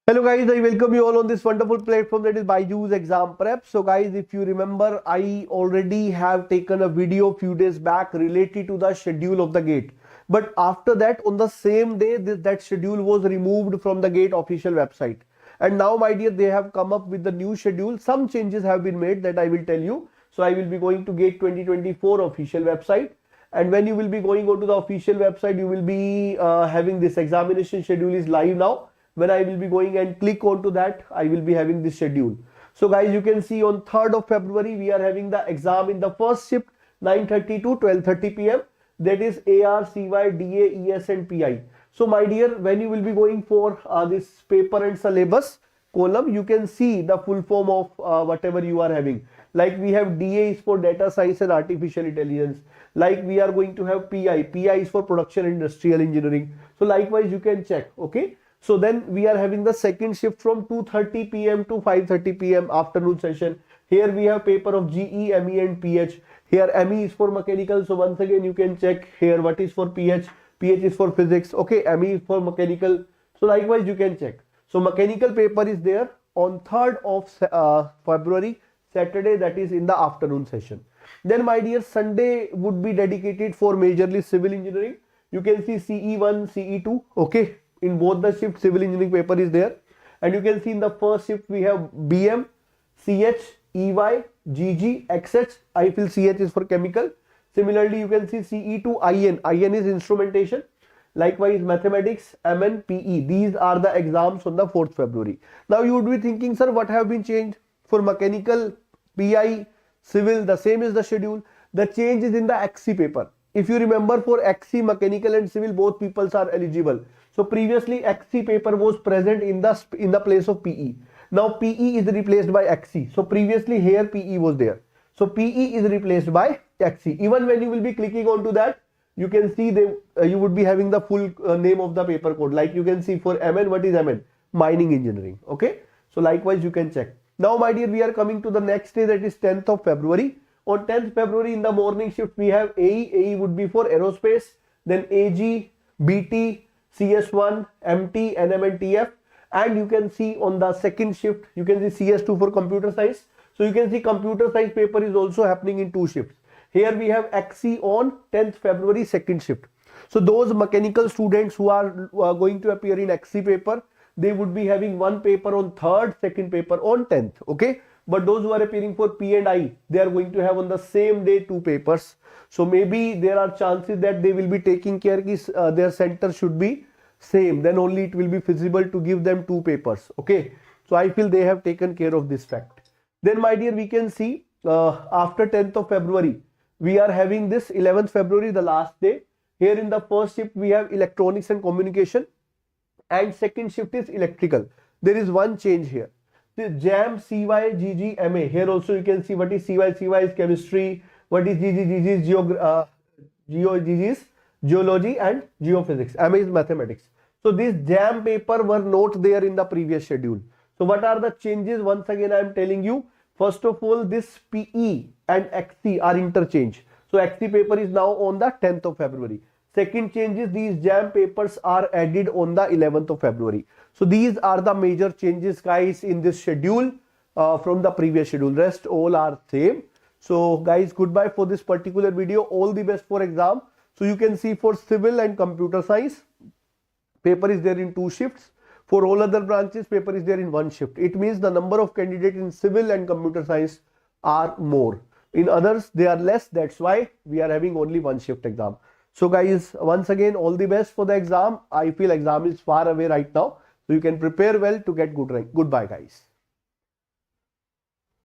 Hello guys, I welcome you all on this wonderful platform that is Byju's Exam Prep. So guys, if you remember, I already have taken a video few days back related to the schedule of the GATE. But after that, on the same day, that schedule was removed from the GATE official website. And now, my dear, they have come up with the new schedule. Some changes have been made that I will tell you. So I will be going to GATE 2024 official website. And when you will be going on to the official website, you will be having this examination schedule is live now. When I will be going and click onto that, I will be having this schedule. So guys, you can see on 3rd of February, we are having the exam in the first shift 9:30 to 12:30 p.m. That is AR, CY, DA, ES and PI. So my dear, when you will be going for this paper and syllabus column, you can see the full form of whatever you are having. Like we have DA is for data science and artificial intelligence. Like we are going to have PI. PI is for production and industrial engineering. So likewise, you can check. Okay. So then we are having the second shift from 2:30 p.m. to 5:30 p.m. afternoon session. Here we have paper of GE, ME and PH. Here ME is for mechanical. So once again you can check here what is for PH. PH is for physics. Okay, ME is for mechanical. So likewise you can check. So mechanical paper is there on 3rd of February, Saturday, that is in the afternoon session. Then my dear, Sunday would be dedicated for majorly civil engineering. You can see CE1, CE2. Okay. In both the shifts, civil engineering paper is there, and you can see in the first shift we have BM, CH, EY, GG, XH. I feel CH is for chemical. Similarly, you can see CE2, IN. IN is instrumentation. Likewise, mathematics, MN, PE. These are the exams on the 4th February. Now you would be thinking, sir, what have been changed for mechanical, PI, civil? The same is the schedule. The change is in the XC paper. If you remember, for XC, mechanical and civil, both peoples are eligible. So previously XC paper was present in the place of PE. Now PE is replaced by XC. So previously here PE was there. So PE is replaced by XC. Even when you will be clicking onto that, you can see you would be having the full name of the paper code. Like you can see for MN, what is MN? Mining engineering. Okay. So likewise you can check. Now my dear, we are coming to the next day, that is 10th of February. On 10th February in the morning shift we have AE. AE would be for aerospace. Then AG, BT, CS1, MT, NM and TF, and you can see on the second shift you can see CS2 for computer science. So you can see computer science paper is also happening in 2 shifts. Here we have XC on 10th February second shift. So those mechanical students who are going to appear in XC paper, they would be having one paper on 3rd, second paper on 10th. Okay. But those who are appearing for P and I, they are going to have on the same day 2 papers. So maybe there are chances that they will be taking care their center should be same. Then only it will be feasible to give them 2 papers. Okay. So I feel they have taken care of this fact. Then my dear, we can see after 10th of February, we are having this 11th February, the last day. Here in the first shift, we have electronics and communication, and second shift is electrical. There is one change here. The JAM, CY, GG, MA. Here also you can see what is CY. CY is chemistry. What is GG? GG is GG is geology and geophysics. MA is mathematics. So these JAM paper were not there in the previous schedule. So what are the changes? Once again I am telling you. First of all, this PE and XC are interchanged. So XC paper is now on the 10th of February. Second change is these JAM papers are added on the 11th of February. So these are the major changes, guys, in this schedule from the previous schedule. Rest all are same. So guys, goodbye for this particular video. All the best for exam. So you can see for civil and computer science, paper is there in 2 shifts. For all other branches, paper is there in 1 shift. It means the number of candidates in civil and computer science are more. In others, they are less. That's why we are having only 1 shift exam. So guys, once again, all the best for the exam. I feel exam is far away right now. So you can prepare well to get good rank. Goodbye guys.